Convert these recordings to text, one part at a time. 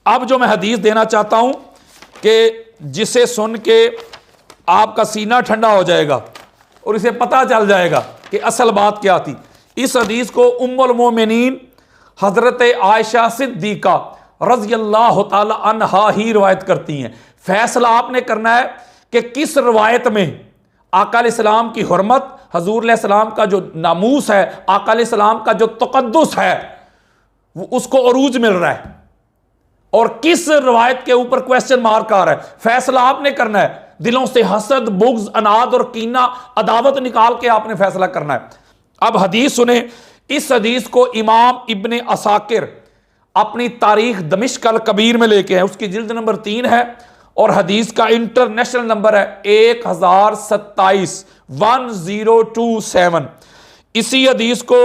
अब जो मैं हदीस देना चाहता हूं कि जिसे सुन के आपका सीना ठंडा हो जाएगा और इसे पता चल जाएगा कि असल बात क्या थी। इस हदीस को उम्मुल मोमिनीन हजरत आयशा सिद्दीका रज़ी अल्लाह ताला अन्हा ही रिवायत करती हैं। फैसला आपने करना है कि किस रिवायत में आका अलैहिस्सलाम की हुर्मत, हजूर अलैहिस्सलाम का जो नामूस है, आका अलैहिस्सलाम का जो तक़द्दुस है, वो उसको अरूज मिल रहा है और किस रिवायत के ऊपर क्वेश्चन मार्क आ रहा है। फैसला आपने करना है। दिलों से हसद, बुग़्ज़, अनाद और कीना, अदावत निकाल के आपने फैसला करना है। अब हदीस सुने। इस हदीस को इमाम इब्ने असाकिर अपनी तारीख दमिश्क अल कबीर में लेके हैं, उसकी जिल्द नंबर 3 है और हदीस का इंटरनेशनल नंबर है 1027 1027। इसी हदीस को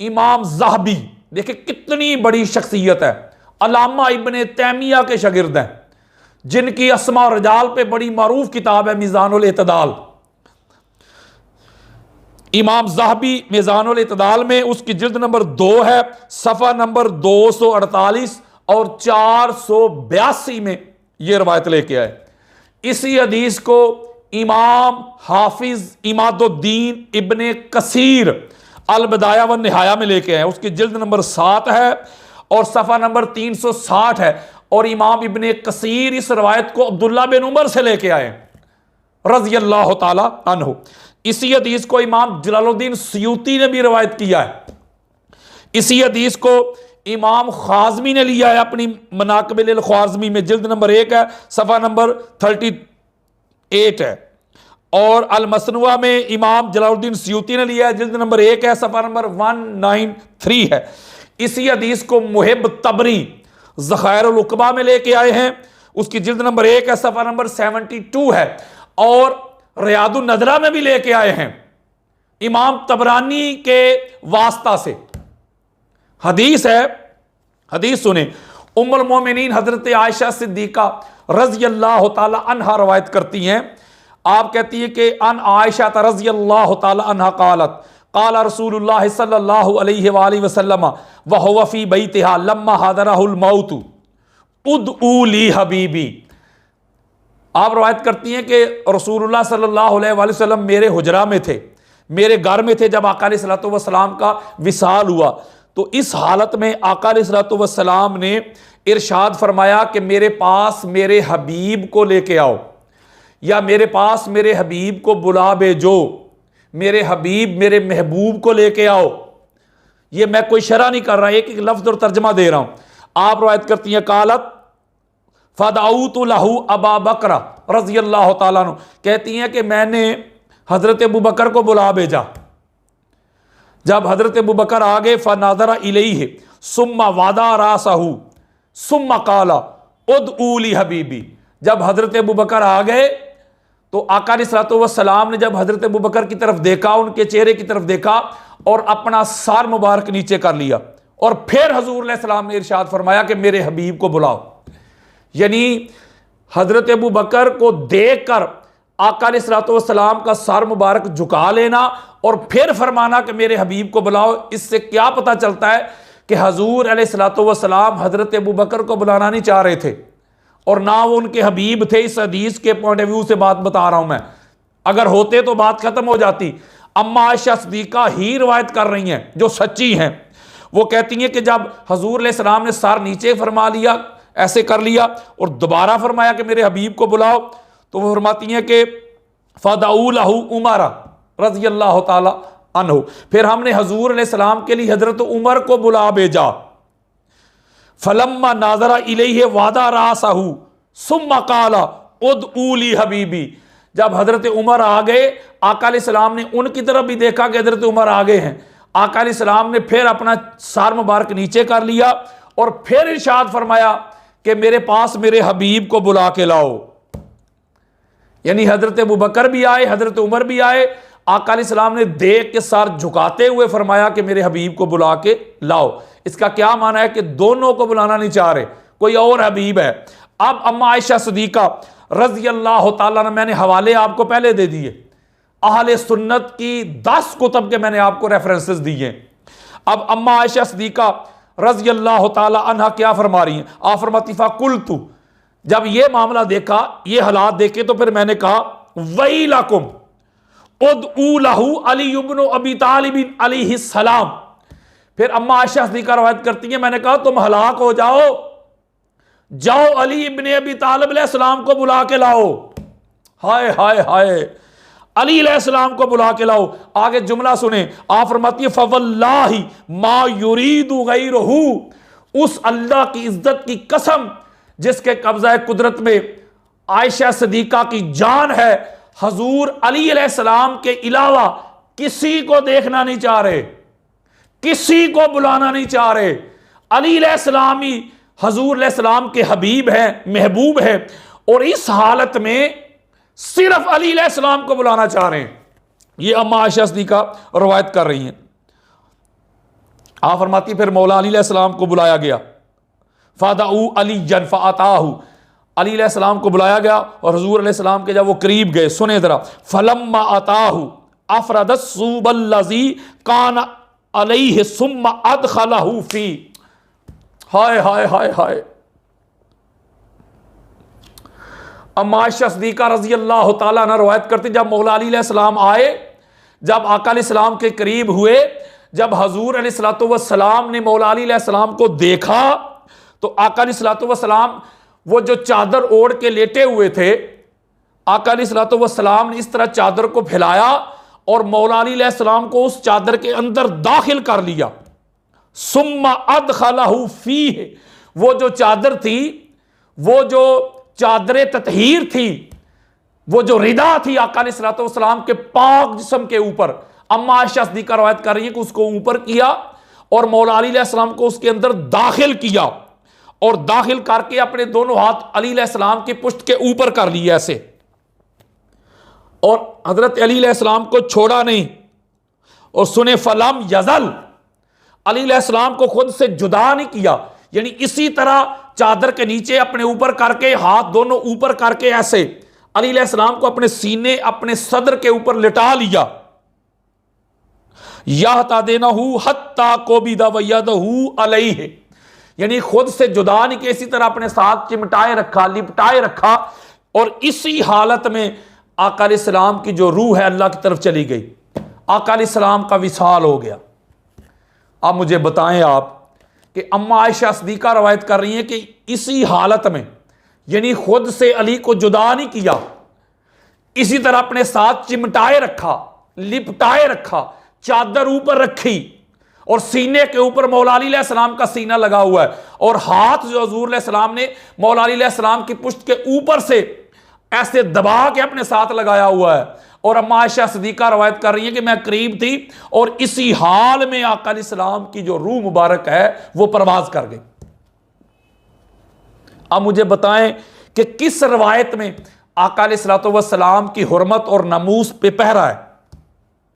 इमाम ज़हबी, देखिए कितनी बड़ी शख्सियत है, अल्लामा इब्ने तैमिया के शागिर्द हैं, जिनकी अस्मा और रजाल पे बड़ी मारूफ किताब है मीज़ानुल इत्तिदाल। इमाम ज़हबी मीज़ानुल इत्तिदाल में उसकी जिल्द नंबर 2 है, सफ़ा नंबर 248 और 482 में यह रवायत लेके आए। इसी हदीस को इमाम हाफिज इमादुद्दीन इब्ने कसीर अल बदाया व निहाया में लेके आए, उसकी जिल्द नंबर 7 है और सफ़ा नंबर 360 है। और इमाम इब्ने कसीर इस रवायत को अब्दुल्ला बिन उमर से लेके आए रज़ी अल्लाह ताला अन्हु। इसी हदीस को इमाम जलालुद्दीन सयूती ने भी रवायत किया है। इसी हदीस को इमाम ख्वाज़मी ने लिया है अपनी मनाक़िबुल ख्वाज़मी में, जिल्द नंबर 1 है, सफ़ा नंबर 38 है। और अल मसनुआ में इमाम जलालुद्दीन सयूती ने लिया है, जिल्द नंबर 1 है, सफ़ा नंबर 193 है। इसी हदीस को मुहिब तबरी ज़ख़ाइरुल उक़बा में लेके आए हैं, उसकी जिल्द नंबर 1 है, सफ़ा नंबर 72 है। और रियादुन नज़रा में भी लेके आए हैं इमाम तबरानी के वास्ता से। हदीस है, हदीस सुने। उम्मुल मोमिनीन हजरत आयशा सिद्दीका रज़ी अल्लाह ताला अन्हा रवायत करती हैं। आप कहती है कि अन आयशा रज़ी अल्लाह ताला अन्हा क़ालत क़ाला रसूलुल्लाह सल्लल्लाहु अलैहि वसल्लम व हुवा फ़ी बैतिहा लम्मा हादरहुल मौत उदऊ ली हबीबी। आप रवायत करती हैं कि रसूलुल्लाह सल्लल्लाहु अलैहि वसल्लम मेरे हुजरा में थे, मेरे घर में थे जब आका अलैहिस्सलातु वस्सलाम का विसाल हुआ। तो इस हालत में आका अलैहिस्सलातु वस्सलाम ने इरशाद फरमाया कि मेरे पास मेरे हबीब को लेके आओ, या मेरे पास मेरे हबीब को बुला भेजो, मेरे हबीब मेरे महबूब को लेके आओ। ये मैं कोई शरह नहीं कर रहा, एक एक लफ्ज़ और तर्जमा दे रहा हूं। आप रवायत करती हैं कालत फ़दाऊतु लहू अबा बकर रज़ी अल्लाह ताला अन्हु, कहती हैं कि मैंने हज़रत अबू बकर को बुला भेजा। जब हज़रत अबू बकर आ गए फ़नाज़रा इलैहि सुम्मा वादा रासहू सुम्मा काला उदऊ ली हबीबी। जब हज़रत अबू बकर आ गए तो आका अलैहिस्सलातु वस्सलाम ने जब हज़रत अबू बकर की तरफ देखा, उनके चेहरे की तरफ देखा और अपना सर मुबारक नीचे कर लिया और फिर हजूर अलैहिस्सलाम ने इरशाद फरमाया कि मेरे हबीब को बुलाओ। यानी हजरत अबू बकर को देखकर आका अलैहिस्सलातु वस्सलाम का सर मुबारक झुका लेना और फिर फरमाना कि मेरे हबीब को बुलाओ। इससे क्या पता चलता है कि हजूर अलैहिस्सलातु वस्सलाम हजरत अबू बकर को बुलाना नहीं चाह रहे थे और ना वो उनके हबीब थे। इस हदीस के पॉइंट ऑफ व्यू से बात बता रहा हूं मैं, अगर होते तो बात खत्म हो जाती। अम्मा आयशा सिद्दीका ही रिवायत कर रही हैं जो सच्ची हैं। वो कहती हैं कि जब हजूर अलैहिस्सलाम ने सर नीचे फरमा लिया, ऐसे कर लिया और दोबारा फरमाया कि मेरे हबीब को बुलाओ, तो वो फरमाती हैं कि फ़दाऊ लहू उमर रज़ी अल्लाह ताला अन्हु, फिर हमने हजूर अलैहिस्सलाम के लिए हजरत उमर को बुला भेजा। फलम्मा नाज़रा इलैहि वादा रासहू सुम्मा काला उदऊ ली हबीबी। जब हजरत उमर आ गए, आका अलैहिस्सलाम ने उनकी तरफ भी देखा कि हजरत उमर आ गए हैं। आका अलैहिस्सलाम ने फिर अपना सर मुबारक नीचे कर लिया और फिर इरशाद फरमाया कि मेरे पास मेरे हबीब को बुला के लाओ। यानी हजरत अबू बकर भी आए, हजरत उमर भी आए। आका अलैहिस्सलाम ने देख के सर झुकाते हुए फरमाया कि मेरे हबीब को बुला के लाओ। इसका क्या माना है कि दोनों को बुलाना नहीं चाह रहे, कोई और हबीब है। अब अम्मा आयशा सिद्दीका रज़ी अल्लाह ताला अन्हा, मैंने हवाले आपको पहले दे दिए, अहले सुन्नत की 10 कुतुब के मैंने आपको रेफरेंसेस दिए। अब अम्मा आयशा सिद्दीका रज़ी अल्लाह ताला अन्हा क्या फरमा रही हैं? आप फरमाती फ़कुल्तु, जब ये मामला देखा, ये हालात देखे, तो फिर मैंने कहा वैलकुम उदऊ लहू अली इब्न अबी तालिब अलैहिस्सलाम। फिर अम्मा आयशा सिद्दीक़ा रवायत करती है, मैंने कहा तुम हलाक हो जाओ, जाओ अली इब्न अबी तालिब अलैहिस्सलाम को बुला के लाओ। हाय हाय हाय, अली अलैहिस्सलाम को बुला के लाओ। आगे जुमला सुने, आप फरमाती है फवल्लाहि मा युरीदु गैरहू, उस अल्लाह की इज्जत की कसम जिसके कब्जा कुदरत में आयशा सिद्दीक़ा की जान है, हजूर अली अलैहिस्सलाम के अलावा किसी को देखना नहीं चाह रहे, किसी को बुलाना नहीं चाह रहे। अली अलैहिस्सलाम ही हजूर अलैहिस्सलाम के हबीब हैं, महबूब हैं, और इस हालत में सिर्फ अली अलैहिस्सलाम को बुलाना चाह रहे हैं। ये अम्मा आयशा सिद्दीक़ा रवायत कर रही हैं। आप फरमाती फिर मौला अली अलैहिस्सलाम को बुलाया गया, फ़ादऊ अली फअताहु, अली अलैहिस्सलाम को बुलाया गया और हुजूर अलैहिस्सलाम के जब वो करीब गए, सुने जरा, फलम्मा अताहु अफरदस्सूबल्लज़ी कान अलैहि सुम्मा अदखलहु फी। हाय हाय हाय हाय। अम्मा आयशा सिद्दीक़ा रज़ी अल्लाह ताला अन्हा रवायत करती, जब मौला अली अलैहिस्सलाम आए, जब आका अलैहिस्सलाम के करीब हुए, जब हजूर अलैहिस्सलाम ने मौला अली अलैहिस्सलाम को देखा, तो आका अलैहिस्सलाम वो जो चादर ओढ़ के लेटे हुए थे, आका अलैहिस्सलाम ने इस तरह चादर को फैलाया और मौला अली अलैहिस्सलाम को उस चादर के अंदर दाखिल कर लिया। सुम्मा अदखलहु फीह, वो जो चादर थी, वो जो चादर ततहीर थी, वो जो रिदा थी आका अलैहिस्सलाम के पाक जिस्म के ऊपर, अम्मा आयशा सिद्दीक़ा रवायत कर रही है कि उसको ऊपर किया और मौला अली अलैहिस्सलाम को उसके अंदर दाखिल किया, और दाखिल करके अपने दोनों हाथ अली अलैहिस्सलाम की पुष्ट के ऊपर कर लिए ऐसे, और हजरत अली अलैहिस्सलाम को छोड़ा नहीं। और सुने फलम यजल, अली अलैहिस्सलाम को खुद से जुदा नहीं किया, यानी इसी तरह चादर के नीचे अपने ऊपर करके, हाथ दोनों ऊपर करके ऐसे अली अलैहिस्सलाम को अपने सीने, अपने सदर के ऊपर लिटा लिया। यहतदेनहु हत्ता कोबिदा वयदहु अलैहि, यानी खुद से जुदा नहीं कि इसी तरह अपने साथ चिमटाए रखा, लिपटाए रखा, और इसी हालत में आका अलैहिस्सलाम की जो रूह है अल्लाह की तरफ चली गई, आका अलैहिस्सलाम का विसाल हो गया। अब मुझे बताएं आप कि अम्मा आयशा सिद्दीक़ा रवायत कर रही हैं कि इसी हालत में, यानी खुद से अली को जुदा नहीं किया, इसी तरह अपने साथ चिमटाए रखा, लिपटाए रखा, चादर ऊपर रखी, और सीने के ऊपर मौला अली अलैहिस्सलाम का सीना लगा हुआ है, और हाथ जो हुजूर अलैहिस्सलाम ने मौला अली अलैहिस्सलाम की पुष्ट के ऊपर से ऐसे दबा के अपने साथ लगाया हुआ है। और अम्मा आयशा सिद्दीक़ा रवायत कर रही है कि मैं करीब थी और इसी हाल में आका अलैहिस्सलाम की जो रूह मुबारक है वो परवाज कर गई। अब मुझे बताएं कि किस रवायत में आका अलैहिस्सलाम की हुर्मत और नमूस पे पहरा है।